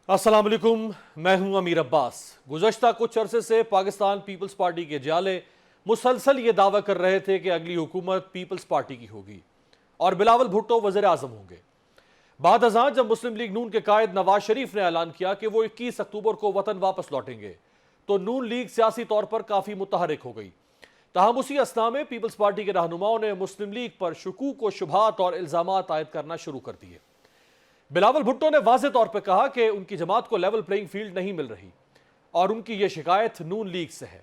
अस्सलाम वालेकुम, मैं हूं अमीर अब्बास। गुज़श्ता कुछ अरसे से पाकिस्तान पीपल्स पार्टी के जाले मुसलसल ये दावा कर रहे थे कि अगली हुकूमत पीपल्स पार्टी की होगी और बिलावल भुट्टो वज़ीर आज़म होंगे। बाद अज़ां जब मुस्लिम लीग नून के कायद नवाज शरीफ ने ऐलान किया कि वो 21 अक्टूबर को वतन वापस लौटेंगे तो नून लीग सियासी तौर पर काफ़ी मुतहरिक हो गई। ताहम उसी असना में पीपल्स पार्टी के रहनुमाओं ने मुस्लिम लीग पर शकूक व शुबहात और इल्ज़ामात आयद करना शुरू कर दिए। बिलावल भुट्टो ने वाज़ेह तौर पर कहा कि उनकी जमात को लेवल प्लेइंग फील्ड नहीं मिल रही और उनकी यह शिकायत नून लीग से है।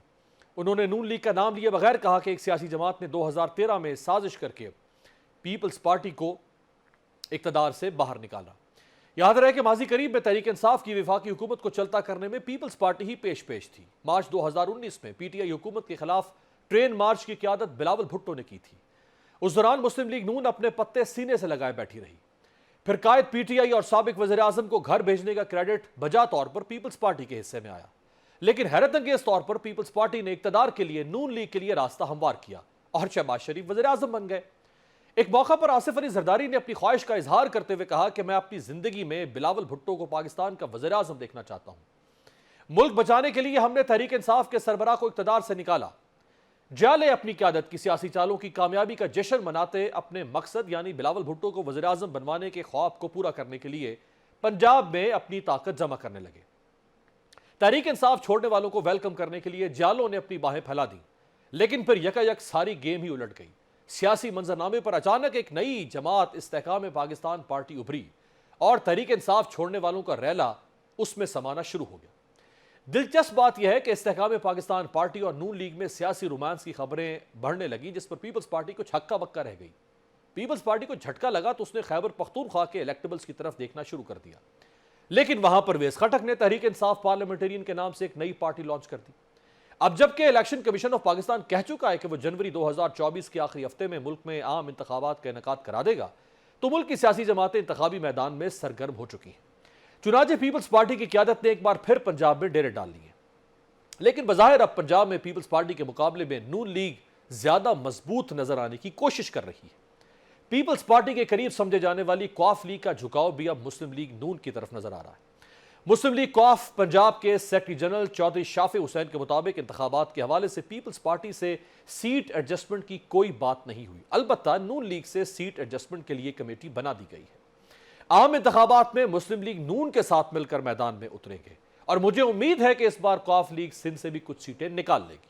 उन्होंने नून लीग का नाम लिए बगैर कहा कि एक सियासी जमात ने 2013 में साजिश करके पीपल्स पार्टी को इक़्तिदार से बाहर निकाला। याद रहे कि माजी करीब में तहरीक इंसाफ की वफाकी हुकूमत को चलता करने में पीपल्स पार्टी ही पेश थी। मार्च 2019 में पीटीआई हुकूमत के खिलाफ ट्रेन मार्च की क़यादत बिलावल भुट्टो ने की थी। उस दौरान मुस्लिम लीग नून अपने पत्ते सीने से लगाए बैठी रही। फिर कायद पीटीआई और साबिक वज़ीर आज़म को घर भेजने का क्रेडिट बजा तौर पर पीपल्स पार्टी के हिस्से में आया, लेकिन हैरत अंगेज तौर पर पीपल्स पार्टी ने इक़्तिदार के लिए नून लीग के लिए रास्ता हमवार किया और शहबाज शरीफ वज़ीर आज़म बन गए। एक मौका पर आसिफ अली जरदारी ने अपनी ख्वाहिश का इजहार करते हुए कहा कि मैं अपनी जिंदगी में बिलावल भुट्टो को पाकिस्तान का वज़ीर आज़म देखना चाहता हूं। मुल्क बचाने के लिए हमने तहरीक इंसाफ के सरबराह को इक़्तिदार से निकाला। जाले अपनी क़यादत की सियासी चालों की कामयाबी का जश्न मनाते अपने मकसद यानी बिलावल भुट्टो को वज़ीर आज़म बनवाने के ख्वाब को पूरा करने के लिए पंजाब में अपनी ताकत जमा करने लगे। तहरीक इंसाफ छोड़ने वालों को वेलकम करने के लिए जालों ने अपनी बाहें फैला दी, लेकिन फिर यकायक सारी गेम ही उलट गई। सियासी मंजरनामे पर अचानक एक नई जमात इस्तेहकाम पाकिस्तान पार्टी उभरी और तहरीक इंसाफ छोड़ने वालों का रैला उसमें समाना शुरू हो गया। दिलचस्प बात यह है कि इस्तेहकाम पाकिस्तान पार्टी और नून लीग में सियासी रोमांस की खबरें बढ़ने लगी, जिस पर पीपल्स पार्टी कुछ हक्का बक्का रह गई। पीपल्स पार्टी को झटका लगा तो उसने खैबर पख्तूनख्वा के इलेक्टेबल्स की तरफ देखना शुरू कर दिया, लेकिन वहां परवेज खटक ने तहरीक इंसाफ पार्लियामेंटेरियन के नाम से एक नई पार्टी लॉन्च कर दी। अब जबकि इलेक्शन कमीशन ऑफ पाकिस्तान कह चुका है कि वो जनवरी 2024 के आखिरी हफ्ते में मुल्क में आम इंतखाबात का इनेकाद करा देगा, तो मुल्क की सियासी जमातें इंतखाबी मैदान में सरगर्म हो चुकी हैं। चुनाचे पीपल्स पार्टी की क़यादत ने एक बार फिर पंजाब में डेरे डाल लिए, लेकिन बज़ाहिर अब पंजाब में पीपल्स पार्टी के मुकाबले में नून लीग ज्यादा मजबूत नजर आने की कोशिश कर रही है। पीपल्स पार्टी के करीब समझे जाने वाली कौफ लीग का झुकाव भी अब मुस्लिम लीग नून की तरफ नजर आ रहा है। मुस्लिम लीग कौफ पंजाब के सेक्रेटरी जनरल चौधरी शाफी हुसैन के मुताबिक इंतखाबात के हवाले से पीपल्स पार्टी से सीट एडजस्टमेंट की कोई बात नहीं हुई। अलबत्ता नून लीग से सीट एडजस्टमेंट के लिए कमेटी बना दी गई है। आम इंतखाबात में मुस्लिम लीग नून के साथ मिलकर मैदान में उतरेंगे और मुझे उम्मीद है कि इस बार कौफ लीग सिंध से भी कुछ सीटें निकाल लेगी।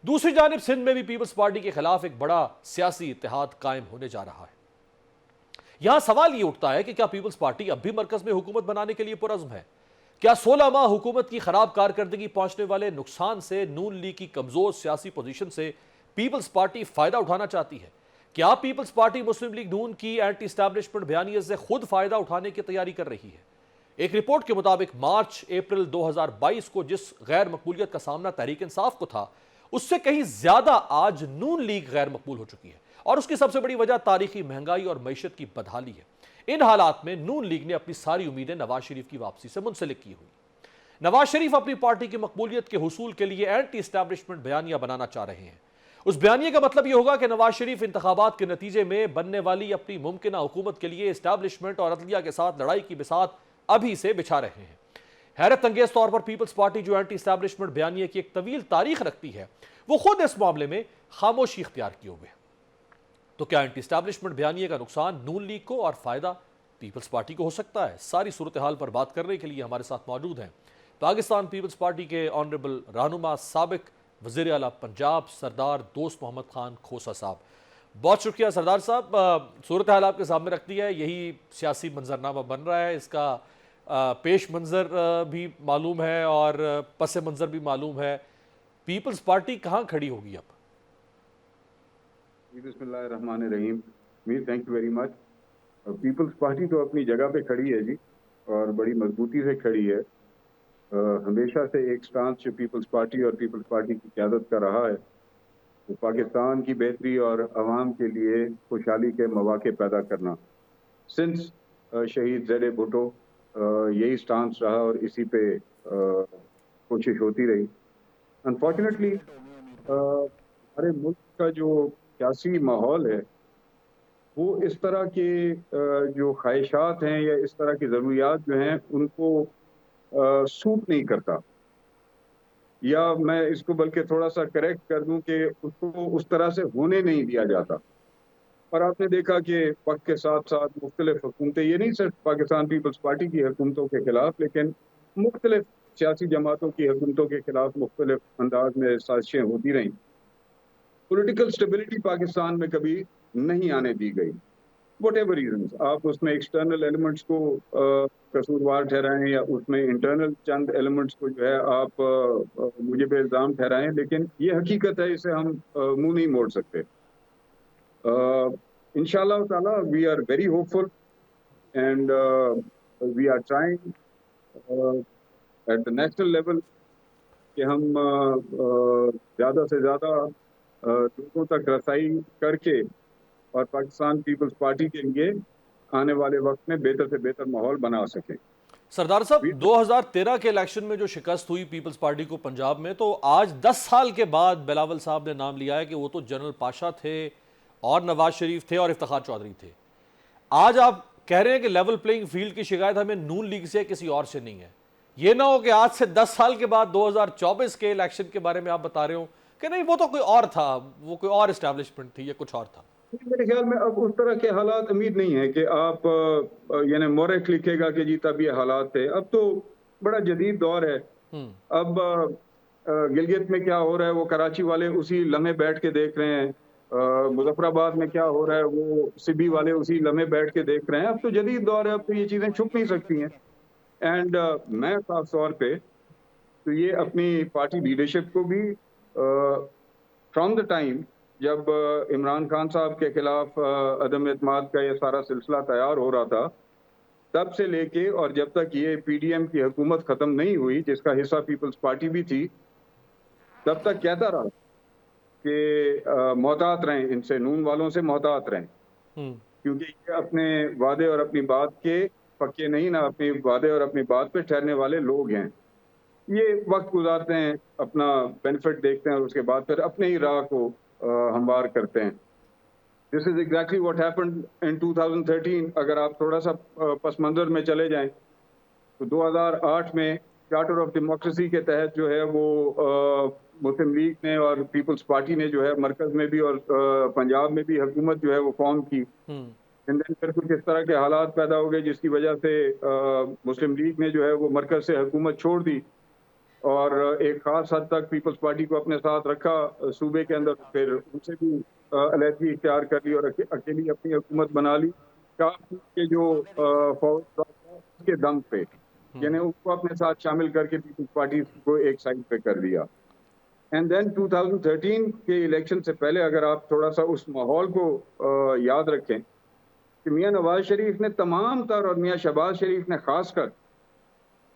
दूसरी जानिब सिंध में भी पीपल्स पार्टी के खिलाफ एक बड़ा सियासी इत्तेहाद कायम होने जा रहा है। यहां सवाल यह उठता है कि क्या पीपल्स पार्टी अब भी मरकज में हुकूमत बनाने के लिए पुरज़्म है? क्या 16 माह हुकूमत की खराब कारकर्दगी पहुंचने वाले नुकसान से नून लीग की कमजोर सियासी पोजीशन से पीपल्स पार्टी फायदा उठाना चाहती है? क्या पीपल्स पार्टी मुस्लिम लीग नून की एंटी एस्टैब्लिशमेंट बयानियत से खुद फायदा उठाने की तैयारी कर रही है? एक रिपोर्ट के मुताबिक मार्च अप्रैल 2022 को जिस गैर मकबूलियत का सामना तहरीक इंसाफ को था, उससे कहीं ज्यादा आज नून लीग गैर मकबूल हो चुकी है और उसकी सबसे बड़ी वजह तारीखी महंगाई और मईशत की बदहाली है। इन हालात में नून लीग ने अपनी सारी उम्मीदें नवाज शरीफ की वापसी से मुंसलिक की हुई। नवाज शरीफ अपनी पार्टी की मकबूलियत के हुसूल के लिए एंटी एस्टैब्लिशमेंट बयानिया बनाना चाह रहे हैं। उस बयानिए का मतलब यह होगा कि नवाज शरीफ इंतखाबात के नतीजे में बनने वाली अपनी मुमकिन हुकूमत के लिए एस्टैब्लिशमेंट और अदलिया के साथ लड़ाई की बिसात अभी से बिछा रहे हैं। हैरत अंगेज तौर पर पीपल्स पार्टी जो एंटी एस्टैब्लिशमेंट बयानिए की एक तवील तारीख रखती है, वो खुद इस मामले में खामोशी इख्तियार किए हुए। तो क्या एंटी एस्टैब्लिशमेंट बयानिए का नुकसान नून लीग को और फायदा पीपल्स पार्टी को हो सकता है? सारी सूरत हाल पर बात करने के लिए हमारे साथ मौजूद हैं पाकिस्तान पीपल्स पार्टी के ऑनरेबल रहनुमा साबिक वज़ीर आला पंजाब सरदार दोस्त मोहम्मद खान खोसा साहब। बहुत शुक्रिया सरदार साहब। सूरत हाल आपके सामने रख दी है, यही सियासी मंजरनामा बन रहा है। इसका पेश मंजर भी मालूम है और पस मंजर भी मालूम है। पीपल्स पार्टी कहाँ खड़ी होगी अब? बिस्मिल्लाहिर्रहमानिर्रहीम। Mir thank you very much. Peoples Party तो अपनी जगह पे खड़ी है जी, और बड़ी मजबूती से खड़ी है। हमेशा से एक स्टांस जो पीपल्स पार्टी और पीपल्स पार्टी की क़यादत का रहा है, तो पाकिस्तान की बेहतरी और अवाम के लिए खुशहाली के मौके पैदा करना। सिंस शहीद ज़ेड भुट्टो यही स्टांस रहा और इसी पे कोशिश होती रही। अनफॉर्चुनेटली हमारे मुल्क का जो सियासी माहौल है, वो इस तरह के जो ख्वाहिशात हैं या इस तरह की ज़रूरियात जो हैं, उनको सूट नहीं करता, या मैं इसको बल्कि थोड़ा सा करेक्ट कर दूं कि उसको उस तरह से होने नहीं दिया जाता। और आपने देखा कि वक्त के साथ साथ मुख्तलिफ हुकूमतें, ये नहीं सिर्फ पाकिस्तान पीपल्स पार्टी की हुकूमतों के खिलाफ, लेकिन मुख्तलिफ सियासी जमातों की हुकूमतों के खिलाफ मुख्तलिफ अंदाज में साजिशें होती रहीं। पॉलिटिकल स्टेबिलिटी पाकिस्तान में कभी नहीं आने दी गई, वट एवर रीजन। आप उसमें एक्सटर्नल एलिमेंट्स को कसूरवार ठहराएं या उसमें इंटरनल चंद एलिमेंट्स को जो है आप मुझे पे इल्ज़ाम ठहराएं, लेकिन ये हकीकत है, इसे हम मुंह नहीं मोड़ सकते। इंशाल्लाह ताला we are very hopeful and we are trying at the national level कि हम ज़्यादा से ज़्यादा लोगों तक रसाई करके और पाकिस्तान पीपल्स पार्टी के लिए आने वाले वक्त में बेहतर से बेहतर माहौल बना सकें। सरदार साहब, 2013 के इलेक्शन में जो शिकस्त हुई पीपल्स पार्टी को पंजाब में, तो आज 10 साल के बाद बिलावल साहब ने नाम लिया है कि वो तो जनरल पाशा थे और नवाज शरीफ थे और इफ्तिखार चौधरी थे। आज आप कह रहे हैं कि लेवल प्लेइंग फील्ड की शिकायत हमें नून लीग से किसी और से नहीं है। ये ना हो कि आज से 10 साल के बाद 2024 के इलेक्शन के बारे में आप बता रहे हो कि नहीं वो तो कोई और था, वो कोई और एस्टैब्लिशमेंट थी, ये कुछ और था। मेरे ख्याल में अब उस तरह के हालात उम्मीद नहीं है कि आप यानी मोरेख लिखेगा कि जी तब ये हालात थे। अब तो बड़ा जदीद दौर है। अब गिलगित में क्या हो रहा है वो कराची वाले उसी लम्हे बैठ के देख रहे हैं, मुजफ्फराबाद में क्या हो रहा है वो सिबी वाले उसी लम्हे बैठ के देख रहे हैं। अब तो जदीद दौर है, अब तो ये चीज़ें छुप नहीं सकती हैं। एंड मैं खास तौर पे तो ये अपनी पार्टी लीडरशिप को भी फ्रॉम द टाइम जब इमरान खान साहब के खिलाफ अदम एतमाद का ये सारा सिलसिला तैयार हो रहा था, तब से लेके और जब तक ये पीडीएम की हुकूमत ख़त्म नहीं हुई, जिसका हिस्सा पीपल्स पार्टी भी थी, तब तक कहता रहा कि मोहतात रहें, इनसे नून वालों से मोहतात रहें, क्योंकि ये अपने वादे और अपनी बात के पक्के नहीं, ना अपने वादे और अपनी बात पे ठहरने वाले लोग हैं। ये वक्त गुजारते हैं, अपना बेनिफिट देखते हैं और उसके बाद फिर अपने ही राह को हमवार करते हैं। This is exactly what happened in 2013। अगर आप थोड़ा सा पस मंजर में चले जाएं तो 2008 में चार्टर ऑफ डेमोक्रेसी के तहत जो है वो मुस्लिम लीग ने और पीपल्स पार्टी ने जो है मरकज में भी और पंजाब में भी हुकूमत जो है वो फॉर्म की। फिर कुछ इस तरह के हालात पैदा हो गए जिसकी वजह से मुस्लिम लीग ने जो है वो मरकज से हुकूमत छोड़ दी और एक खास हद तक पीपल्स पार्टी को अपने साथ रखा सूबे के अंदर। फिर उनसे भी अलहदगी इख्तियार कर ली और अकेली अपनी हुकूमत बना ली के जो फौज के दम पे, यानी उसको अपने साथ शामिल करके पीपल्स पार्टी को एक साइड पे कर दिया। एंड देन 2013 के इलेक्शन से पहले अगर आप थोड़ा सा उस माहौल को याद रखें कि मियाँ नवाज शरीफ ने तमाम तर और मियाँ शहबाज शरीफ ने खासकर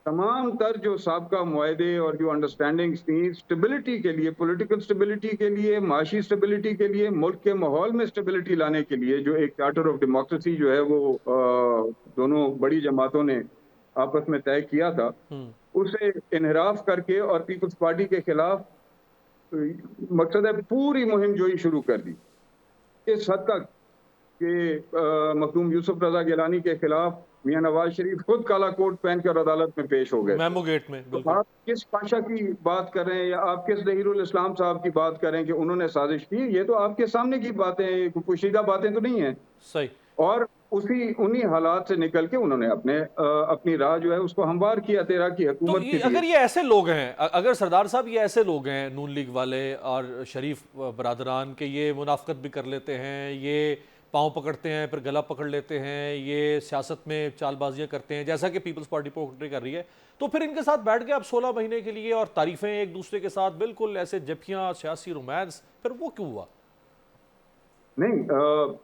तमाम तर जो साबका मुआहदे और जो अंडरस्टैंडिंग्स थी स्टेबिलिटी के लिए, पॉलिटिकल स्टेबिलिटी के लिए, माशी स्टेबिलिटी के लिए, मुल्क के माहौल में स्टेबिलिटी लाने के लिए, जो एक चार्टर ऑफ डेमोक्रेसी जो है वो दोनों बड़ी जमातों ने आपस में तय किया था, उसे इनहराफ करके और पीपल्स पार्टी के खिलाफ मकसद है पूरी मुहिम जोई शुरू कर दी। इस हद तक कि मखदूम यूसुफ रजा गिलानी के खिलाफ मियाँ नवाज शरीफ खुद काला कोट पहन कर अदालत में पेश हो गए। मेमो गेट में। तो आप किस पाशा की बात कर रहे हैं या आप किस जहीरुल इस्लाम साहब की बात करें कि उन्होंने साजिश की, ये तो आपके सामने की बातें, पोशीदा बातें तो नहीं है। सही। और उन्हीं हालात से निकल के उन्होंने अपनी राह जो है उसको हमवार किया। तेरह की हुकूमत की अगर ये ऐसे लोग हैं, अगर सरदार साहब ये ऐसे लोग हैं नून लीग वाले और शरीफ बरादरान के, ये मुनाफकत भी कर लेते हैं, ये पाँव पकड़ते हैं फिर गला पकड़ लेते हैं, ये सियासत में चालबाजियां करते हैं जैसा कि पीपल्स पार्टी पोर्ट्रे कर रही है, तो फिर इनके साथ बैठ के आप 16 महीने के लिए और तारीफें एक दूसरे के साथ बिल्कुल ऐसे जफियां सियासी रोमांस, फिर वो क्यों हुआ? नहीं,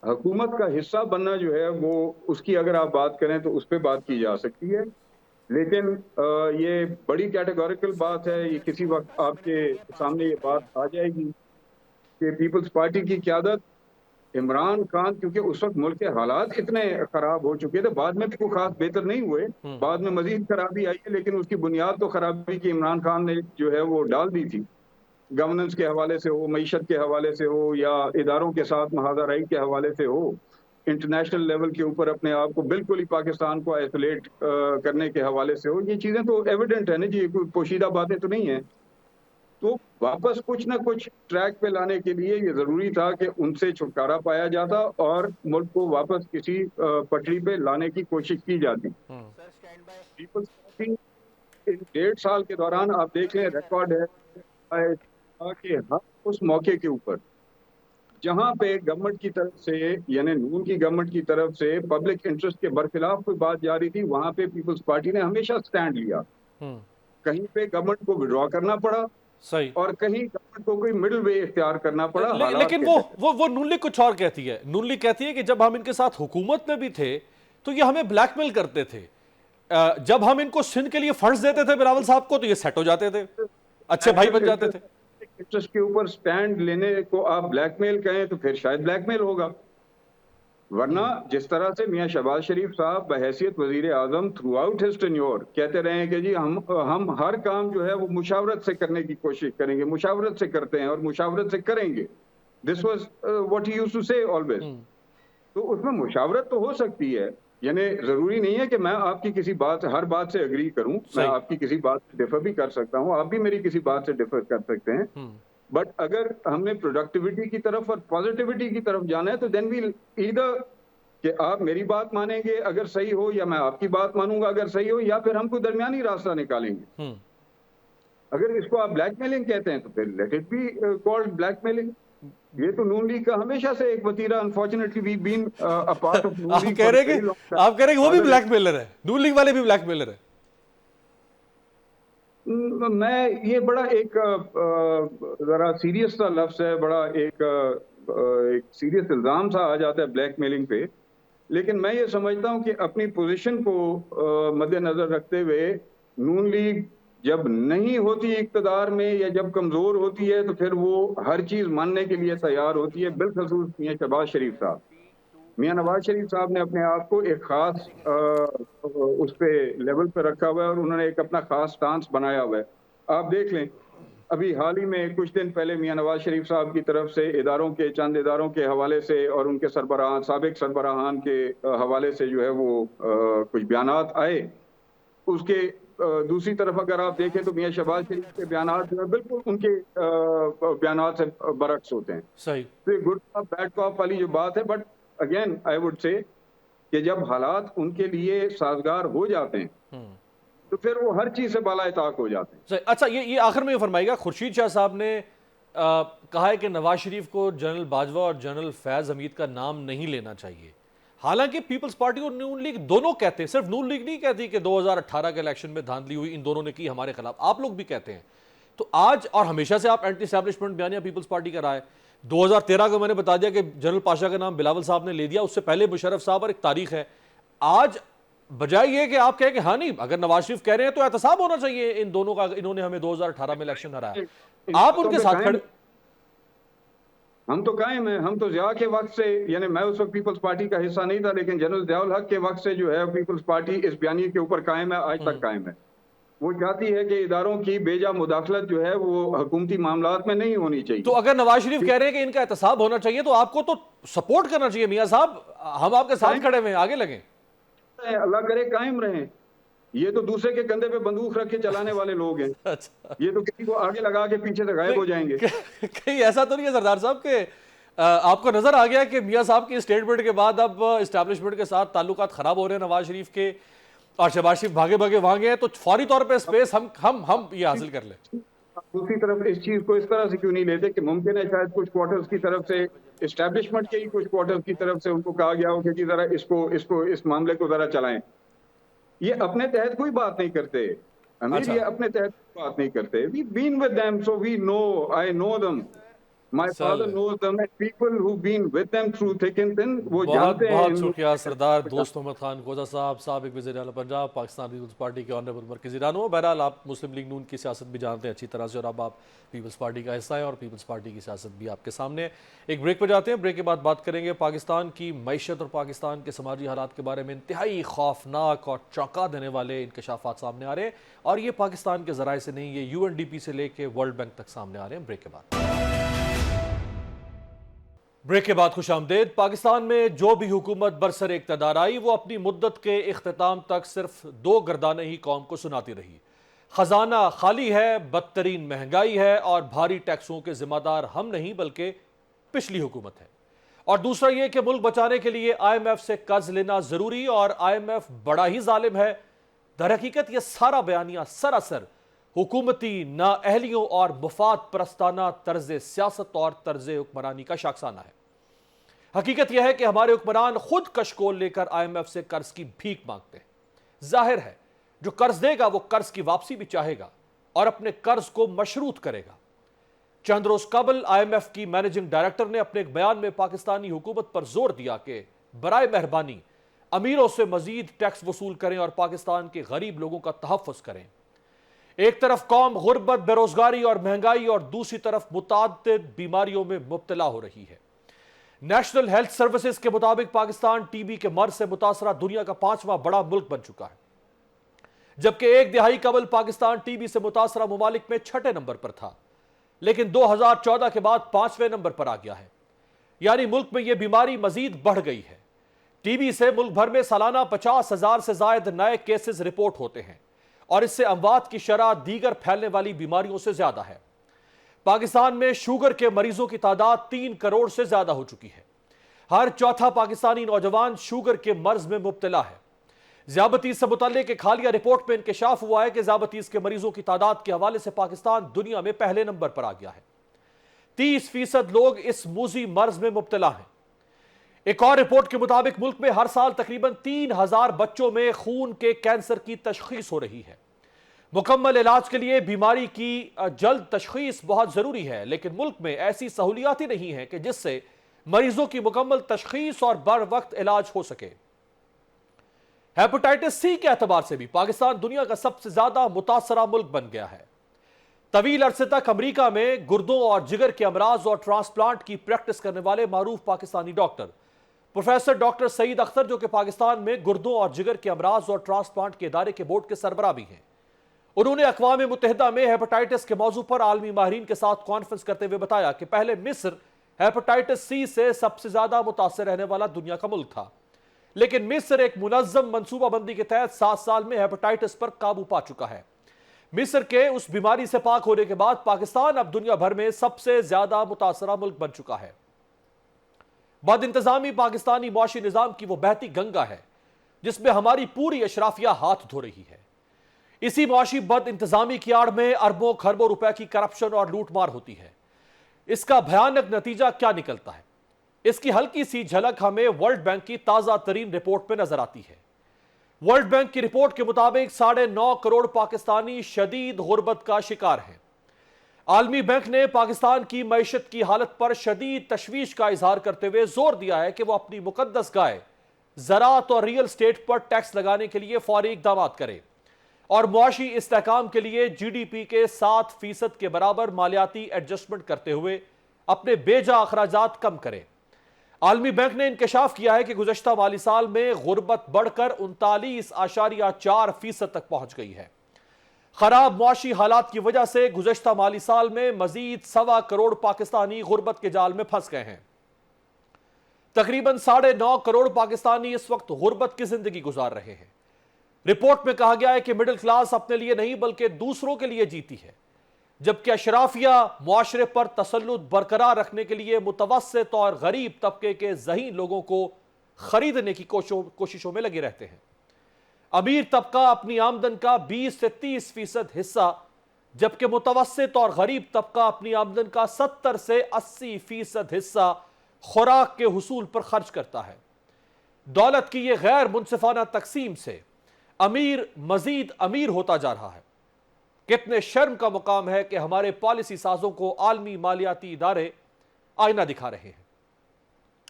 हुकूमत का हिस्सा बनना जो है वो उसकी अगर आप बात करें तो उस पर बात की जा सकती है, लेकिन ये बड़ी कैटेगोरिकल बात है। ये किसी वक्त आपके सामने ये बात आ जाएगी कि पीपल्स पार्टी की क़यादत इमरान खान, क्योंकि उस वक्त मुल्क के हालात इतने खराब हो चुके थे, बाद में भी कोई खास बेहतर नहीं हुए, बाद में मजीद खराबी आई है, लेकिन उसकी बुनियाद तो खराबी की इमरान खान ने जो है वो डाल दी थी। गवर्नेंस के हवाले से हो, मईशत के हवाले से हो या इदारों के साथ महाजराई के हवाले से हो, इंटरनेशनल लेवल के ऊपर अपने आप को बिल्कुल ही पाकिस्तान को आइसोलेट करने के हवाले से हो, ये चीज़ें तो एविडेंट है ना जी, कोई पोशीदा बातें तो नहीं है। तो वापस कुछ ना कुछ ट्रैक पे लाने के लिए ये ज़रूरी था कि उनसे छुटकारा पाया जाता और मुल्क को वापस किसी पटरी पे लाने की कोशिश की जाती। पीपल्स पार्टी इन 1.5 साल के दौरान आप देख लें, रिकॉर्ड है कि हर उस मौके के ऊपर जहां पे गवर्नमेंट की तरफ से, यानी नून की गवर्नमेंट की तरफ से पब्लिक इंटरेस्ट के बरखिलाफ कोई बात जा रही थी, वहां पे पीपल्स पार्टी ने हमेशा स्टैंड लिया। कहीं पे गवर्नमेंट को विड्रॉ करना पड़ा सही, और कहीं गवर्नमेंट को कोई मिडिल वे इख्तियार करना पड़ा। लेकिन वो नून लीग कुछ और कहती है। नून लीग कहती है कि जब हम इनके साथ हुकूमत में भी थे तो ये हमें ब्लैकमेल करते थे, जब हम इनको सिंध के लिए फंड्स देते थे बिलावल साहब को तो ये सेट हो जाते थे, अच्छे भाई बन जाते थे। इंटरेस्ट के ऊपर स्टैंड लेने को आप ब्लैकमेल कहें तो फिर शायद ब्लैकमेल होगा, वरना जिस तरह से मियां शहबाज शरीफ साहब बहैसियत वजीर आजम थ्रू आउट हिज टेन्योर कहते रहे हैं कि जी हम हर काम जो है वो मुशावरत से करने की कोशिश करेंगे, मुशावरत से करते हैं और मुशावरत से करेंगे। This was what he used to say always. तो उसमें मुशावरत तो हो सकती है, यानी जरूरी नहीं है कि मैं आपकी किसी बात, हर बात से अग्री करूं, मैं आपकी किसी बात से डिफर भी कर सकता हूं, आप भी मेरी किसी बात से डिफर कर सकते हैं। बट अगर हमने प्रोडक्टिविटी की तरफ और पॉजिटिविटी की तरफ जाना है तो देन वी ईदर कि आप मेरी बात मानेंगे अगर सही हो, या मैं आपकी बात मानूंगा अगर सही हो, या फिर हम कोई दरमियानी रास्ता निकालेंगे। अगर इसको आप ब्लैकमेलिंग कहते हैं तो फिर let it be called blackmailing. ये तो नून लीग का हमेशा से एक वतीरा, unfortunately we been a part of Noon league. आप कह रहे हैं वो भी ब्लैकमेलर है, नून लीग वाले भी ब्लैकमेलर है। मैं ये बड़ा एक जरा सीरियस सा लफ्ज है, बड़ा एक सीरियस इल्जाम सा आ जाता है ब्लैकमेलिंग पे, लेकिन मैं ये समझता हूं कि अपनी पोजीशन को मद्देनजर रखते हुए नून लीग जब नहीं होती इक्तदार में या जब कमजोर होती है तो फिर वो हर चीज मानने के लिए तैयार होती है, बिलखसूस मियां शहबाज शरीफ साहब। मियां नवाज शरीफ साहब ने अपने आप को एक खास उस पे लेवल पे रखा हुआ है और उन्होंने एक अपना खास स्टांस बनाया हुआ है। आप देख लें, अभी हाल ही में कुछ दिन पहले मियां नवाज शरीफ साहब की तरफ से चंद इदारों के हवाले से और उनके सरबराहान, साबिक सरबराहान के हवाले से जो है वो कुछ बयानात आए। उसके दूसरी तरफ अगर आप देखें तो मियां शहबाज शरीफ के बयानात जो है बिल्कुल उनके बयानात से बरक्स होते हैं। सही, तो गुड कॉप बैड कॉप वाली जो बात है, but again I would say कि जब हालात उनके लिए साजगार हो जाते हैं तो फिर वो हर चीज से बाला ताक हो जाते हैं। अच्छा, ये आखिर में ये फरमाइएगा, खुर्शीद शाह साहब ने कहा है कि नवाज शरीफ को जनरल बाजवा और जनरल फैज हमीद का नाम नहीं लेना चाहिए। हालांकि पीपल्स पार्टी और नून लीग दोनों कहते हैं, सिर्फ नून लीग नहीं कहती कि 2018 के इलेक्शन में धांधली हुई, इन दोनों ने की हमारे खिलाफ, आप लोग भी कहते हैं। तो आज, और हमेशा से आप एंटी एस्टैब्लिशमेंट बयानिया पीपल्स पार्टी का रहा है। 2013 को मैंने बता दिया कि जनरल पाशा का नाम बिलावल साहब ने ले दिया, उससे पहले मुशर्रफ साहब, और एक तारीख है। आज बजाय ये कि आप कहें कि हाँ नहीं, अगर नवाज शरीफ कह रहे हैं तो एहतसाब होना चाहिए इन दोनों का, इन्होंने हमें 2018 में इलेक्शन हराया, आप उनके साथ खड़े। हम तो कायम हैं, हम तो ज़िया के वक्त से, यानी मैं उस वक्त पीपल्स पार्टी का हिस्सा नहीं था, लेकिन जनरल ज़ियाउल हक के वक्त से जो है पीपल्स पार्टी इस बयानी के ऊपर कायम है, आज तक कायम है। वो चाहती है कि इदारों की बेजा मुदाखलत जो है वो हुकूमती मामलात में नहीं होनी चाहिए। तो अगर नवाज शरीफ कह रहे हैं कि इनका एहतसाब होना चाहिए तो आपको तो सपोर्ट करना चाहिए मियां साहब, हम आपके साथ खड़े हुए हैं, आगे लगें। अल्लाह करे कायम रहें। ये तो दूसरे के कंधे पे बंदूक रख के चलाने वाले लोग हैं। अच्छा, ये तो किसी को आगे लगा के पीछे से गायब हो जाएंगे। कहीं ऐसा तो नहीं है सरदार साहब के आपको नजर आ गया कि मियां साहब की स्टेटमेंट के बाद अब एस्टैब्लिशमेंट के साथ ताल्लुकात खराब हो रहे हैं नवाज शरीफ के, और शहबाज शरीफ भागे भागे वहां गए, तो फौरी तौर पे स्पेस हम ये हासिल कर लें। दूसरी तरफ इस चीज को इस तरह से क्यों नहीं लेते कि मुमकिन है शायद कुछ क्वार्टर्स की तरफ से, एस्टैब्लिशमेंट के ही कुछ क्वार्टर्स की तरफ से उनको कहा गया हो कि जरा इसको इस मामले को जरा चलाएं। ये अपने तहत कोई बात नहीं करते अमीर। अच्छा। ये अपने तहत बात नहीं करते। We been with them so we know, I know them, My father knows them and people who've been with them through thick and thin, वो जानते हैं। बहुत शुक्रिया सरदार दोस्त मोहम्मद खान खोजा साहब, साबिक वज़ीर आला पंजाब, पाकिस्तान पीपल्स पार्टी के ऑनरेबल मरकज़ी रहनुमा। बहरहाल आप मुस्लिम लीग नून की सियासत भी जानते हैं अच्छी तरह से, और अब आप पीपल्स पार्टी का हिस्सा हैं और पीपल्स पार्टी की सियासत भी आपके सामने है। एक ब्रेक पर जाते हैं, ब्रेक के बाद बात करेंगे पाकिस्तान की मईशत और पाकिस्तान के समाजी हालात के बारे में। इंतहाई खौफनाक और चौंका देने वाले इंकशाफात सामने आ रहे हैं, और ये पाकिस्तान के ज़राए से नहीं, ये UNDP से लेके वर्ल्ड बैंक तक सामने आ रहे हैं। ब्रेक के बाद بریک کے بعد خوش آمدید۔ پاکستان میں جو بھی حکومت برسر اقتدار آئی وہ اپنی مدت کے اختتام تک صرف دو گردانیں ہی قوم کو سناتی رہی۔ خزانہ خالی ہے، بدترین مہنگائی ہے اور بھاری ٹیکسوں کے ذمہ دار ہم نہیں بلکہ پچھلی حکومت ہے۔ اور دوسرا یہ کہ ملک بچانے کے لیے آئی ایم ایف سے قرض لینا ضروری اور آئی ایم ایف بڑا ہی ظالم ہے۔ در حقیقت یہ سارا بیانیہ سراسر حکومتی نااہلیوں اور مفاد پرستانہ طرز سیاست اور طرز حکمرانی کا شاخسانہ ہے۔ حقیقت یہ ہے کہ ہمارے حکمران خود کشکول لے کر آئی ایم ایف سے قرض کی بھیک مانگتے ہیں۔ ظاہر ہے جو قرض دے گا وہ قرض کی واپسی بھی چاہے گا اور اپنے قرض کو مشروط کرے گا۔ چند روز قبل آئی ایم ایف کی مینیجنگ ڈائریکٹر نے اپنے ایک بیان میں پاکستانی حکومت پر زور دیا کہ برائے مہربانی امیروں سے مزید ٹیکس وصول کریں اور پاکستان کے غریب لوگوں کا تحفظ کریں۔ ایک طرف قوم غربت، بے روزگاری اور مہنگائی اور دوسری طرف متعدد بیماریوں میں مبتلا ہو رہی ہے۔ نیشنل ہیلتھ سروسز کے مطابق پاکستان ٹی بی کے مرض سے متاثرہ دنیا کا 5واں بڑا ملک بن چکا ہے، جبکہ ایک دہائی قبل پاکستان ٹی بی سے متاثرہ ممالک میں 6 نمبر پر تھا، لیکن 2014 کے بعد 5ویں نمبر پر آ گیا ہے۔ یعنی ملک میں یہ بیماری مزید بڑھ گئی ہے۔ ٹی بی سے ملک بھر میں سالانہ 50,000 سے زائد نئے کیسز رپورٹ ہوتے ہیں اور اس سے اموات کی شرح دیگر پھیلنے والی بیماریوں سے زیادہ ہے۔ پاکستان میں شوگر کے مریضوں کی تعداد 3 کروڑ سے زیادہ ہو چکی ہے۔ ہر چوتھا پاکستانی نوجوان شوگر کے مرض میں مبتلا ہے۔ ذیابطیس سے متعلق ایک حالیہ رپورٹ میں انکشاف ہوا ہے کہ ذیابطیس کے مریضوں کی تعداد کے حوالے سے پاکستان دنیا میں پہلے نمبر پر آ گیا ہے۔ 30% لوگ اس موذی مرض میں مبتلا ہیں۔ ایک اور رپورٹ کے مطابق ملک میں ہر سال تقریباً 3,000 بچوں میں خون کے کینسر کی تشخیص ہو رہی ہے۔ مکمل علاج کے لیے بیماری کی جلد تشخیص بہت ضروری ہے، لیکن ملک میں ایسی سہولیات ہی نہیں ہیں کہ جس سے مریضوں کی مکمل تشخیص اور بر وقت علاج ہو سکے۔ ہیپاٹائٹس سی کے اعتبار سے بھی پاکستان دنیا کا سب سے زیادہ متاثرہ ملک بن گیا ہے۔ طویل عرصے تک امریکہ میں گردوں اور جگر کے امراض اور ٹرانسپلانٹ کی پریکٹس کرنے والے معروف پاکستانی ڈاکٹر پروفیسر ڈاکٹر سعید اختر، جو کہ پاکستان میں گردوں اور جگر کے امراض اور ٹرانسپلانٹ کے ادارے کے بورڈ کے سربراہ بھی ہیں، انہوں نے اقوام متحدہ میں ہیپاٹائٹس کے موضوع پر عالمی ماہرین کے ساتھ کانفرنس کرتے ہوئے بتایا کہ پہلے مصر ہیپاٹائٹس سی سے سب سے زیادہ متاثر رہنے والا دنیا کا ملک تھا، لیکن مصر ایک منظم منصوبہ بندی کے تحت 7 سال میں ہیپاٹائٹس پر قابو پا چکا ہے۔ مصر کے اس بیماری سے پاک ہونے کے بعد پاکستان اب دنیا بھر میں سب سے زیادہ متاثرہ ملک بن چکا ہے۔ بد انتظامی پاکستانی معاشی نظام کی وہ بہتی گنگا ہے جس میں ہماری پوری اشرافیہ ہاتھ دھو رہی ہے۔ اسی معاشی بد انتظامی کی آڑ میں اربوں خربوں روپے کی کرپشن اور لوٹ مار ہوتی ہے۔ اس کا بھیانک نتیجہ کیا نکلتا ہے؟ اس کی ہلکی سی جھلک ہمیں ورلڈ بینک کی تازہ ترین رپورٹ میں نظر آتی ہے۔ ورلڈ بینک کی رپورٹ کے مطابق 9.5 کروڑ پاکستانی شدید غربت کا شکار ہیں۔ عالمی بینک نے پاکستان کی معیشت کی حالت پر شدید تشویش کا اظہار کرتے ہوئے زور دیا ہے کہ وہ اپنی مقدس گائے زراعت اور ریل اسٹیٹ پر ٹیکس لگانے کے لیے فوری اقدامات کرے اور معاشی استحکام کے لیے جی ڈی پی کے 7% کے برابر مالیاتی ایڈجسٹمنٹ کرتے ہوئے اپنے بے جا اخراجات کم کرے۔ عالمی بینک نے انکشاف کیا ہے کہ گزشتہ مالی سال میں غربت بڑھ کر 39.4% تک پہنچ گئی ہے۔ خراب معاشی حالات کی وجہ سے گزشتہ مالی سال میں مزید 1.25 کروڑ پاکستانی غربت کے جال میں پھنس گئے ہیں۔ تقریباً 9.5 کروڑ پاکستانی اس وقت غربت کی زندگی گزار رہے ہیں۔ رپورٹ میں کہا گیا ہے کہ مڈل کلاس اپنے لیے نہیں بلکہ دوسروں کے لیے جیتی ہے، جبکہ اشرافیہ معاشرے پر تسلط برقرار رکھنے کے لیے متوسط اور غریب طبقے کے ذہین لوگوں کو خریدنے کی کوششوں میں لگے رہتے ہیں۔ امیر طبقہ اپنی آمدن کا 20 سے 30% حصہ، جبکہ متوسط اور غریب طبقہ اپنی آمدن کا 70 سے 80% حصہ خوراک کے حصول پر خرچ کرتا ہے۔ دولت کی یہ غیر منصفانہ تقسیم سے امیر مزید امیر ہوتا جا رہا ہے۔ کتنے شرم کا مقام ہے کہ ہمارے پالیسی سازوں کو عالمی مالیاتی ادارے آئینہ دکھا رہے ہیں۔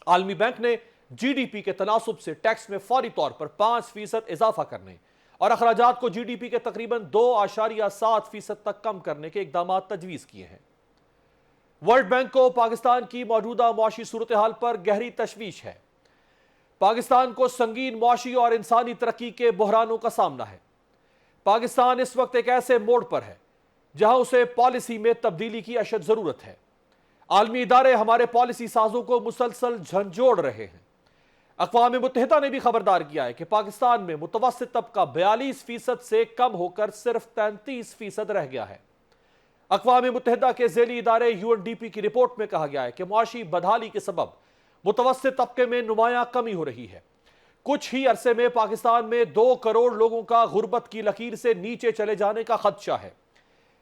عالمی بینک نے جی ڈی پی کے تناسب سے ٹیکس میں فوری طور پر 5% اضافہ کرنے اور اخراجات کو جی ڈی پی کے تقریباً 2.7% تک کم کرنے کے اقدامات تجویز کیے ہیں۔ ورلڈ بینک کو پاکستان کی موجودہ معاشی صورتحال پر گہری تشویش ہے۔ پاکستان کو سنگین معاشی اور انسانی ترقی کے بحرانوں کا سامنا ہے۔ پاکستان اس وقت ایک ایسے موڑ پر ہے جہاں اسے پالیسی میں تبدیلی کی اشد ضرورت ہے۔ عالمی ادارے ہمارے پالیسی سازوں کو مسلسل جھنجھوڑ رہے ہیں۔ اقوام متحدہ نے بھی خبردار کیا ہے کہ پاکستان میں متوسط طبقہ 42% سے کم ہو کر صرف 33% رہ گیا ہے۔ اقوام متحدہ کے ذیلی ادارے UNDP کی رپورٹ میں کہا گیا ہے کہ معاشی بدحالی کے سبب متوسط طبقے میں نمایاں کمی ہو رہی ہے۔ کچھ ہی عرصے میں پاکستان میں 2 کروڑ لوگوں کا غربت کی لکیر سے نیچے چلے جانے کا خدشہ ہے۔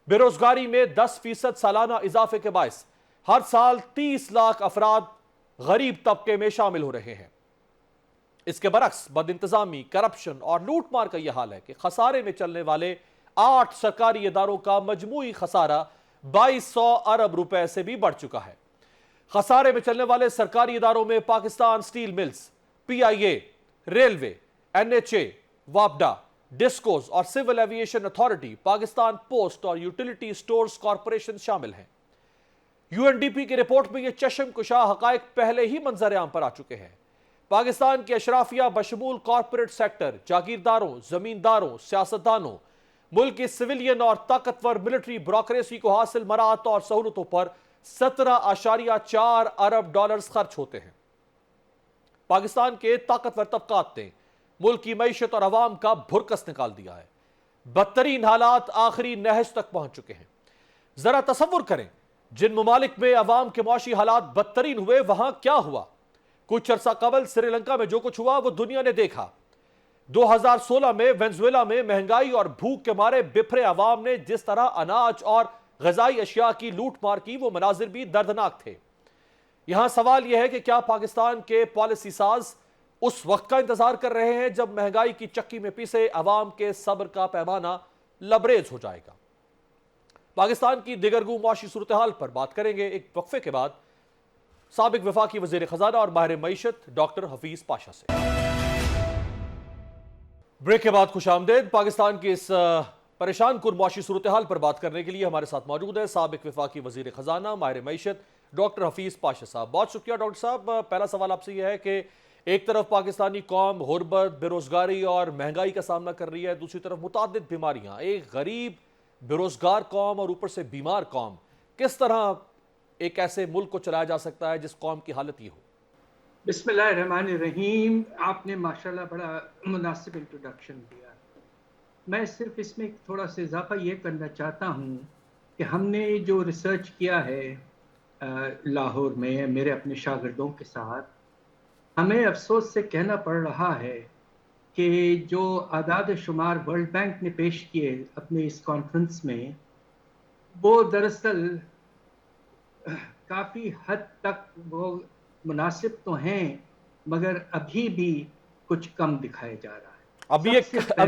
بے روزگاری میں 10% سالانہ اضافے کے باعث ہر سال 30 لاکھ افراد غریب طبقے میں شامل ہو رہے ہیں۔ اس کے برعکس بد انتظامی، کرپشن اور لوٹ مار کا یہ حال ہے کہ خسارے میں چلنے والے 8 سرکاری اداروں کا مجموعی خسارہ 2200 ارب روپے سے بھی بڑھ چکا ہے۔ خسارے میں چلنے والے سرکاری اداروں میں Pakistan steel mills, PIA، railway, NHA، وابڈا، ڈسکوز اور civil aviation authority, Pakistan post اور یوٹیلیٹی سٹورز کارپوریشن شامل ہیں۔ UNDP کی رپورٹ میں یہ چشم کشا حقائق پہلے ہی منظر عام پر آ چکے ہیں۔ پاکستان کے اشرافیہ بشمول کارپوریٹ سیکٹر، جاگیرداروں، زمینداروں، سیاستدانوں، ملک کی سویلین اور طاقتور ملٹری بروکریسی کو حاصل مراعات اور سہولتوں پر 17.4 ارب ڈالرز خرچ ہوتے ہیں۔ پاکستان کے طاقتور طبقات نے ملک کی معیشت اور عوام کا بھرکس نکال دیا ہے۔ بدترین حالات آخری نہج تک پہنچ چکے ہیں۔ ذرا تصور کریں، جن ممالک میں عوام کے معاشی حالات بدترین ہوئے وہاں کیا ہوا۔ کچھ عرصہ قبل سری لنکا میں جو کچھ ہوا وہ دنیا نے دیکھا۔ 2016 میں وینزویلا میں مہنگائی اور بھوک کے مارے بپھرے عوام نے جس طرح اناج اور غذائی اشیاء کی لوٹ مار کی، وہ مناظر بھی دردناک تھے۔ یہاں سوال یہ ہے کہ کیا پاکستان کے پالیسی ساز اس وقت کا انتظار کر رہے ہیں جب مہنگائی کی چکی میں پیسے عوام کے صبر کا پیمانہ لبریز ہو جائے گا؟ پاکستان کی دیگرگو معاشی صورتحال پر بات کریں گے ایک وقفے کے بعد سابق وفاقی وزیر خزانہ اور ماہر معیشت ڈاکٹر حفیظ پاشا سے۔ بریک کے بعد خوش آمدید۔ پاکستان کی اس پریشان کن معاشی صورتحال پر بات کرنے کے لیے ہمارے ساتھ موجود ہے سابق وفاقی وزیر خزانہ ماہر معیشت ڈاکٹر حفیظ پاشا صاحب۔ بہت شکریہ ڈاکٹر صاحب۔ پہلا سوال آپ سے یہ ہے کہ ایک طرف پاکستانی قوم غربت، بے روزگاری اور مہنگائی کا سامنا کر رہی ہے، دوسری طرف متعدد بیماریاں، ایک غریب بے روزگار قوم اور اوپر سے بیمار قوم، کس طرح ایک ایسے ملک کو چلایا جا سکتا ہے جس قوم کی حالت یہ ہو؟ بسم اللہ الرحمن الرحیم۔ آپ نے ماشاءاللہ بڑا مناسب انٹروڈکشن دیا۔ میں صرف اس میں تھوڑا سا اضافہ یہ کرنا چاہتا ہوں کہ ہم نے جو ریسرچ کیا ہے لاہور میں میرے اپنے شاگردوں کے ساتھ، ہمیں افسوس سے کہنا پڑ رہا ہے کہ جو اعداد و شمار ورلڈ بینک نے پیش کیے اپنے اس کانفرنس میں، وہ دراصل کافی حد تک وہ مناسب تو ہیں مگر ابھی بھی کچھ کم دکھایا جا رہا ہے۔ ابھی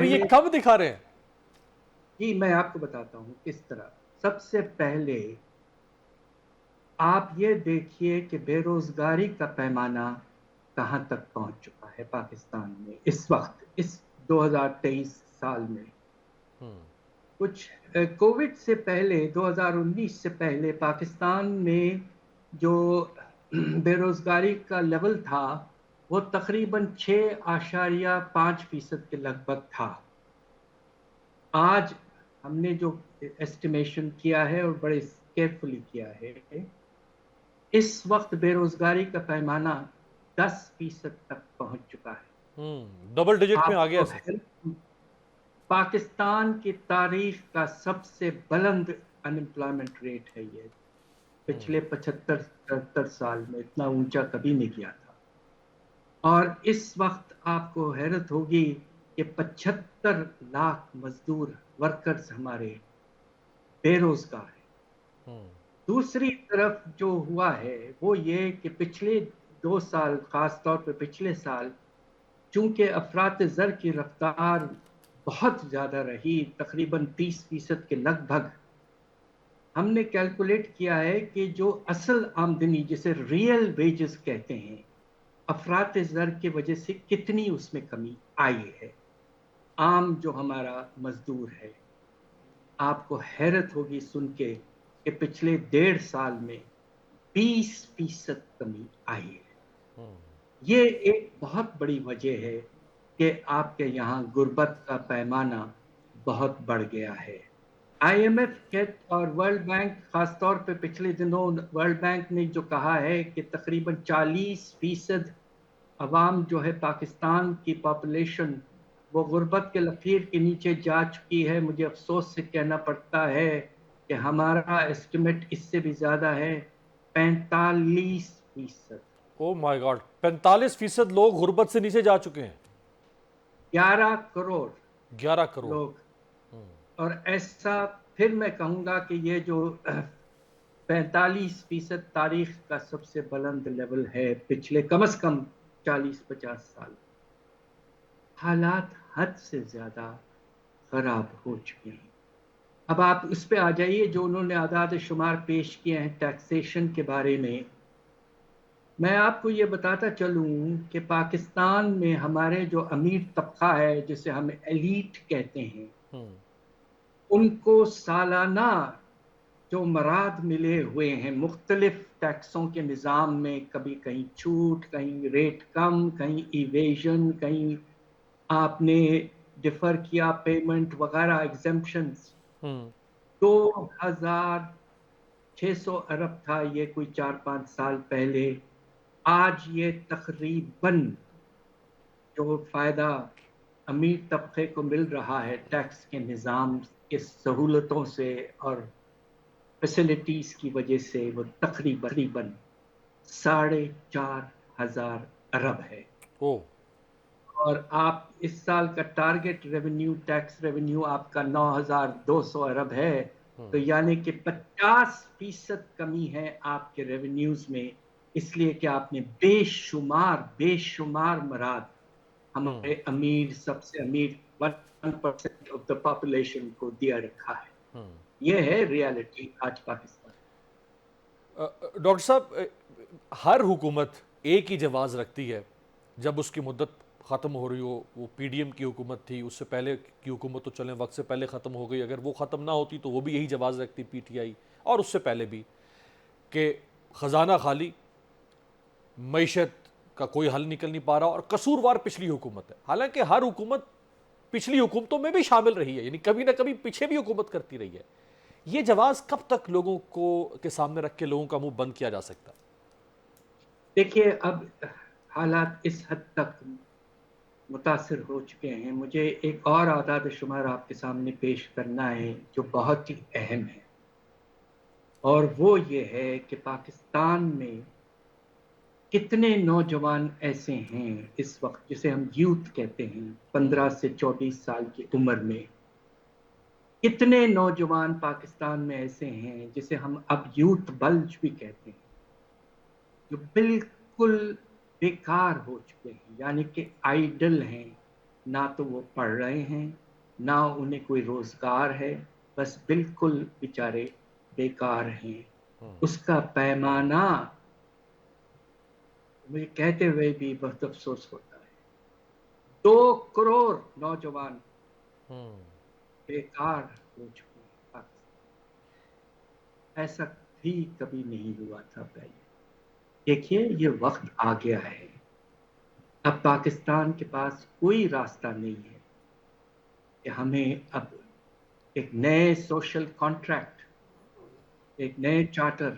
یہ کم دکھا رہے ہیں؟ جی میں آپ کو بتاتا ہوں کس طرح۔ سب سے پہلے آپ یہ دیکھیے کہ بے روزگاری کا پیمانہ کہاں تک پہنچ چکا ہے پاکستان میں اس وقت، اس 2023 سال میں۔ کچھ کووڈ سے پہلے 2019 سے پہلے پاکستان میں جو بے روزگاری کا لیول تھا وہ تقریباً 6.5% کے لگ بھگ تھا۔ آج ہم نے جو ایسٹیمیشن کیا ہے اور بڑے کیئرفلی کیا ہے، اس وقت بے روزگاری کا پیمانہ 10% تک پہنچ چکا ہے۔ ڈبل ڈیجٹ میں آ گیا ہے۔ پاکستان کی تاریخ کا سب سے بلند انمپلائمنٹ ریٹ ہے یہ، پچھلے 75-77 سال میں اتنا اونچا کبھی نہیں گیا تھا۔ اور اس وقت آپ کو حیرت ہوگی کہ 75 لاکھ مزدور ورکرز ہمارے بے روزگار ہیں۔ دوسری طرف جو ہوا ہے وہ یہ کہ پچھلے 2 سال، خاص طور پہ پچھلے سال، چونکہ افراط زر کی رفتار بہت زیادہ رہی، تقریباً 30% کے لگ بھگ، ہم نے کیلکولیٹ کیا ہے کہ جو اصل آمدنی جسے ریئل ویجز کہتے ہیں، افراط زر کی وجہ سے کتنی اس میں کمی آئی ہے۔ عام جو ہمارا مزدور ہے، آپ کو حیرت ہوگی سن کے کہ پچھلے 1.5 سال میں 20% کمی آئی ہے۔ یہ ایک بہت بڑی وجہ ہے کہ آپ کے یہاں غربت کا پیمانہ بہت بڑھ گیا ہے۔ IMF اور ورلڈ بینک خاص طور پہ پچھلے دنوں ورلڈ بینک نے جو کہا ہے کہ تقریباً 40% عوام جو ہے پاکستان کی پاپولیشن وہ غربت کے لکیر کے نیچے جا چکی ہے. مجھے افسوس سے کہنا پڑتا ہے کہ ہمارا ایسٹیمیٹ اس سے بھی زیادہ ہے، 45%. او مائی گاڈ، 45% لوگ غربت سے نیچے جا چکے ہیں. 11 کروڑ 11 کروڑ. لوگ. اور ایسا پھر میں کہوں گا کہ یہ جو 45% تاریخ کا سب سے بلند لیول ہے پچھلے کم از کم 40-50 سال. حالات حد سے زیادہ خراب ہو چکے ہیں. اب آپ اس پہ آ جائیے جو انہوں نے اعداد شمار پیش کیے ہیں ٹیکسیشن کے بارے میں. میں آپ کو یہ بتاتا چلوں کہ پاکستان میں ہمارے جو امیر طبقہ ہے جسے ہم ایلیٹ کہتے ہیں، ان کو سالانہ جو مراد ملے ہوئے ہیں مختلف ٹیکسوں کے نظام میں، کبھی کہیں چھوٹ، کہیں ریٹ کم، کہیں ایویژن، کہیں آپ نے ڈیفر کیا پیمنٹ وغیرہ، ایگزمپشنز، 2600 ارب تھا یہ کوئی 4-5 سال پہلے. آج یہ تقریباً جو فائدہ امیر طبقے کو مل رہا ہے ٹیکس کے نظام کے سہولتوں سے اور فیسلٹیز کی وجہ سے، وہ تقریباً 4,500 ارب ہے. او اور آپ اس سال کا ٹارگٹ ریونیو، ٹیکس ریونیو آپ کا 9,200 ارب ہے. تو یعنی کہ 50% کمی ہے آپ کے ریونیوز میں، اس لیے کہ آپ نے بے شمار مراد ہمارے امیر، سب سے امیر 1% آف دا پاپولیشن کو دیا رکھا ہے. یہ ہے ریالٹی آج پاکستان. ڈاکٹر صاحب، ہر حکومت ایک ہی جواز رکھتی ہے جب اس کی مدت ختم ہو رہی ہو. وہ پی ڈی ایم کی حکومت تھی، اس سے پہلے کی حکومت تو چلیں وقت سے پہلے ختم ہو گئی، اگر وہ ختم نہ ہوتی تو وہ بھی یہی جواز رکھتی پی ٹی آئی، اور اس سے پہلے بھی، کہ خزانہ خالی، معیشت کا کوئی حل نکل نہیں پا رہا، اور قصوروار پچھلی حکومت ہے. حالانکہ ہر حکومت پچھلی حکومتوں میں بھی شامل رہی ہے، یعنی کبھی نہ کبھی پیچھے بھی حکومت کرتی رہی ہے. یہ جواز کب تک لوگوں کو کے سامنے رکھ کے لوگوں کا منہ بند کیا جا سکتا ہے؟ دیکھیے اب حالات اس حد تک متاثر ہو چکے ہیں. مجھے ایک اور اعداد و شمار آپ کے سامنے پیش کرنا ہے جو بہت ہی اہم ہے، اور وہ یہ ہے کہ پاکستان میں کتنے نوجوان ایسے ہیں اس وقت جسے ہم یوتھ کہتے ہیں، 15 سے 24 سال کی عمر میں. کتنے نوجوان پاکستان میں ایسے ہیں جسے ہم اب یوتھ بلج بھی کہتے ہیں، جو بالکل بیکار ہو چکے ہیں، یعنی کہ آئیڈل ہیں. نہ تو وہ پڑھ رہے ہیں، نہ انہیں کوئی روزگار ہے، بس بالکل بیچارے بیکار ہیں. اس کا پیمانہ مجھے کہتے ہوئے بھی بہت افسوس ہوتا ہے. 2 کروڑ نوجوان بیکار ہو چکے ہیں پاکستان. ایسا بھی کبھی نہیں ہوا تھا پہلے. دیکھیے یہ وقت آ گیا ہے، اب پاکستان کے پاس کوئی راستہ نہیں ہے کہ ہمیں اب ایک نئے سوشل کانٹریکٹ، ایک نئے چارٹر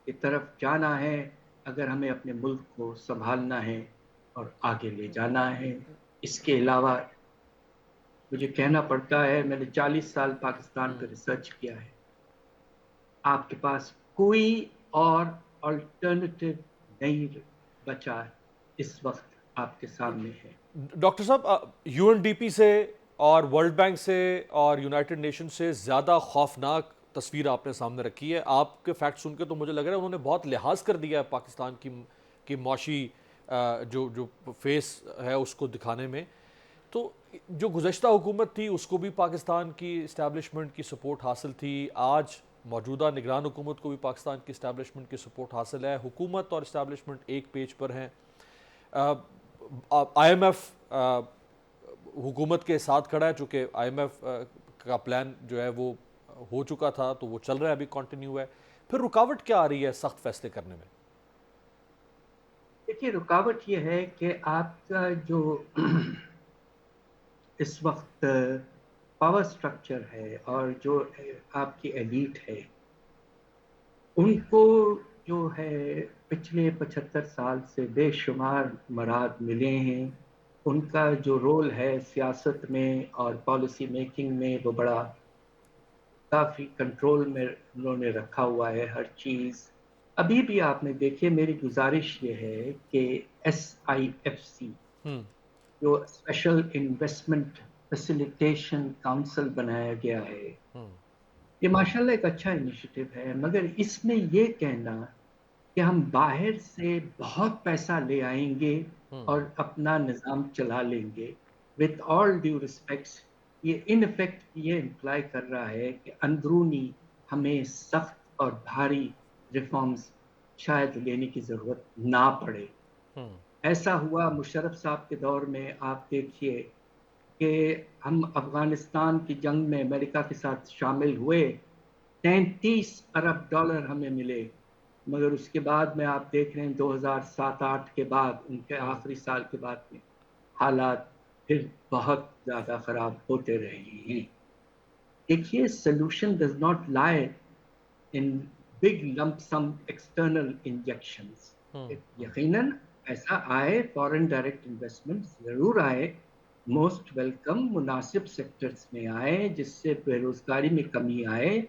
کی طرف جانا ہے اگر ہمیں اپنے ملک کو سنبھالنا ہے اور آگے لے جانا ہے. اس کے علاوہ مجھے کہنا پڑتا ہے، میں نے 40 سال پاکستان پہ ریسرچ کیا ہے، آپ کے پاس کوئی اور آلٹرنیٹیو نہیں بچا اس وقت آپ کے سامنے ہے. ڈاکٹر صاحب، یو این ڈی پی سے اور ورلڈ بینک سے اور یونائٹڈ نیشن سے زیادہ خوفناک تصویر آپ نے سامنے رکھی ہے. آپ کے فیکٹ سن کے تو مجھے لگ رہا ہے انہوں نے بہت لحاظ کر دیا ہے پاکستان کی معاشی جو فیس ہے اس کو دکھانے میں. تو جو گزشتہ حکومت تھی اس کو بھی پاکستان کی اسٹیبلشمنٹ کی سپورٹ حاصل تھی، آج موجودہ نگران حکومت کو بھی پاکستان کی اسٹیبلشمنٹ کی سپورٹ حاصل ہے. حکومت اور اسٹیبلشمنٹ ایک پیج پر ہیں. آئی ایم ایف حکومت کے ساتھ کھڑا ہے، چونکہ آئی ایم ایف کا پلان جو ہے وہ ہو چکا تھا تو وہ چل رہا ہے، ابھی کنٹینیو ہے. پھر رکاوٹ کیا آ رہی ہے سخت فیصلے کرنے میں؟ دیکھیے رکاوٹ یہ ہے کہ آپ کا جو اس وقت पावर स्ट्रक्चर है और जो आप की एलीट है, उनको जो है पिछले 75 साल से बेशुमार मराद मिले हैं। उनका जो रोल है सियासत में और पॉलिसी मेकिंग में वो बड़ा काफ़ी कंट्रोल में उन्होंने रखा हुआ है हर चीज़। अभी भी आपने देखिए, मेरी गुजारिश ये है कि SIFC हम्म। जो स्पेशल इन्वेस्टमेंट फैसिलिटेशन काउंसिल बनाया गया है, ये माशाल्लाह एक अच्छा इनिशिएटिव है, मगर इसमें ये कहना कि हम बाहर से बहुत पैसा ले आएंगे और अपना निज़ाम चला लेंगे, विथ ऑल ड्यू रिस्पेक्ट्स, ये इन इफेक्ट ये इम्प्लाई कर रहा है कि अंदरूनी हमें सख्त और भारी रिफॉर्म्स शायद लेने की ज़रूरत ना पड़े। ऐसा हुआ मुशर्रफ साहब के दौर में, आप देखिए कि हम अफगानिस्तान की जंग में अमेरिका के साथ शामिल हुए, 33 अरब डॉलर हमें मिले, मगर उसके बाद में आप देख रहे हैं 2007-8 के बाद, उनके आखिरी साल के बाद में हालात फिर बहुत ज़्यादा ख़राब होते रहे हैं। देखिए, solution does not lie in big lump sum external injections. यकीनन ऐसा आए, फॉरेन डायरेक्ट इन्वेस्टमेंट ज़रूर आए, मोस्ट वेलकम, मुनासिब सेक्टर्स में आए जिससे बेरोजगारी में कमी आए,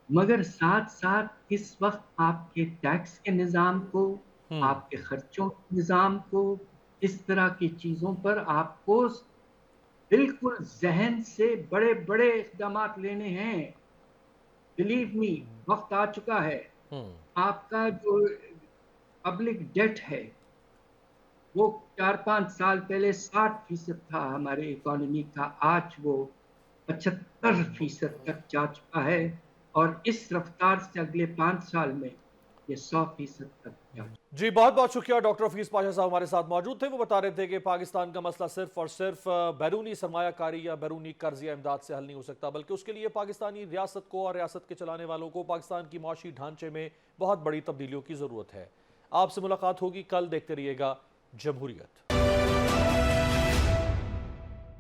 मगर साथ साथ इस वक्त आपके टैक्स के निज़ाम को, आपके खर्चों के निज़ाम को, इस तरह की चीज़ों पर आपको बिल्कुल जहन से बड़े बड़े इक़दामात लेने हैं। बिलीव मी, वक्त आ चुका है। आपका जो पब्लिक डेट है वो 4-5 साल पहले 60% था हमारे इकोनॉमी का, आज वो 75% तक जा चुका है, और इस रफ्तार से अगले 5 साल में ये 100% तक जा चुका। जी, बहुत बहुत शुक्रिया। डॉक्टर हफीज पाशा साहब हमारे साथ मौजूद थे। वो बता रहे थे कि पाकिस्तान का मसला सिर्फ और सिर्फ बैरूनी सरमायाकारी या बैरूनी कर्ज या इमदाद से हल नहीं हो सकता, बल्कि उसके लिए पाकिस्तानी रियासत को और रियासत के चलाने वालों को पाकिस्तान की माशी ढांचे में बहुत बड़ी तब्दीलियों की ज़रूरत है। आपसे मुलाकात होगी कल। देखते रहिएगा जमहूरियत।